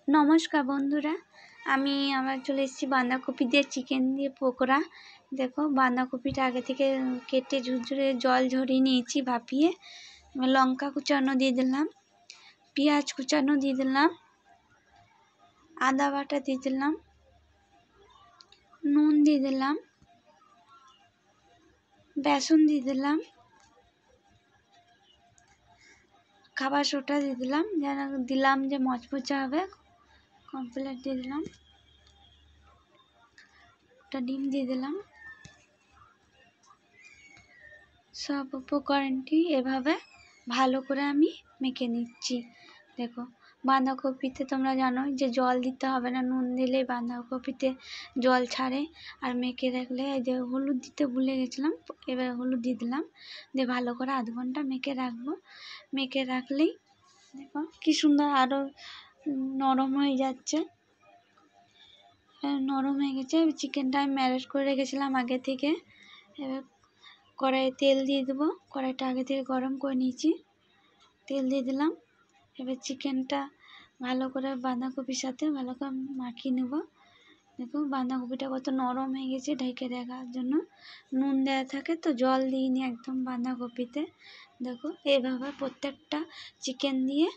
নমস্কার বন্ধুরা, আমি আবার চলে এসেছি বাঁধাকপি দিয়ে চিকেন দিয়ে পকোড়া। দেখো, বাঁধাকপিটা আগে থেকে কেটে ঝুরঝুরে জল ঝরিয়ে নিয়েছি ভাপিয়ে। লঙ্কা কুচানো দিয়ে দিলাম, পেঁয়াজ কুচানো দিয়ে দিলাম, আদা বাটা দিয়ে দিলাম, নুন দিয়ে দিলাম, বেসন দিয়ে দিলাম, খাবার সোডা দিয়ে দিলাম, যেন দিলাম যে মচমচে হবে। কমপ্লিট দিয়ে দিলাম, একটা ডিম দিয়ে দিলাম। সব উপকরণটি এভাবে ভালো করে আমি মেখে নিচ্ছি। দেখো, বাঁধাকপিতে তোমরা জানো যে জল দিতে হবে না, নুন দিলে বাঁধাকপিতে জল ছাড়ে। আর মেখে রাখলে, এই যে হলুদ দিতে ভুলে গেছিলাম, এবার হলুদ দিয়ে দিলাম, দিয়ে ভালো করে আধ ঘন্টা মেখে রাখবো। মেখে রাখলেই দেখো কি সুন্দর আরও নরম হয়ে যাচ্ছে। নরম হয়ে গেছে। চিকেনটা আমি ম্যারিনেট করে রেখেছিলাম আগে থেকে। এবার কড়াইয়ে তেল দিয়ে দেবো। কড়াইটা আগে থেকে গরম করে নিয়েছি, তেল দিয়ে দিলাম। এবার চিকেনটা ভালো করে বাঁধাকপির সাথে ভালো করে মাখিয়ে নেব। দেখো, বাঁধাকপিটা কত নরম হয়ে গেছে ঢেকে রাখার জন্য। নুন দেওয়া থাকে তো, জল দিইনি একদম বাঁধাকপিতে। দেখো, এইভাবে প্রত্যেকটা চিকেন দিয়ে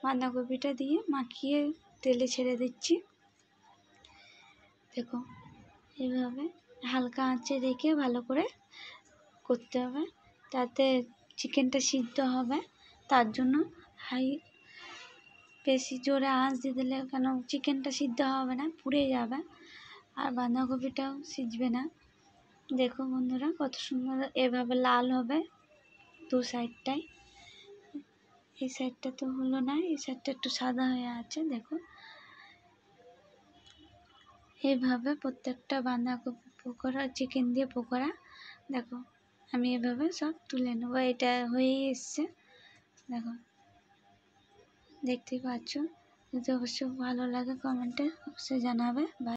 বাঁধাকপিটা দিয়ে মাখিয়ে তেলে ছেড়ে দিচ্ছি। দেখো, এইভাবে হালকা আঁচে রেখে ভালো করে করতে হবে, তাতে চিকেনটা সিদ্ধ হবে। তার জন্য বেশি জোরে আঁচ দিয়ে দিলে কেন চিকেনটা সিদ্ধ হবে না, পুড়ে যাবে, আর বাঁধাকপিটাও সিজবে না। দেখো বন্ধুরা, কত সুন্দর এভাবে লাল হবে দু সাইডটাই। এই সাইডটা তো হলো না, এই সাইডটা একটু সাদা হয়ে আছে। দেখো, এইভাবে প্রত্যেকটা বাঁধাকপি পকোড়া, চিকেন দিয়ে পকোড়া, দেখো আমি এভাবে সব তুলে নেব। এটা হয়ে এসছে, দেখো দেখতেই পাচ্ছ। যদি অবশ্যই ভালো লাগে কমেন্টে অবশ্যই জানাবে।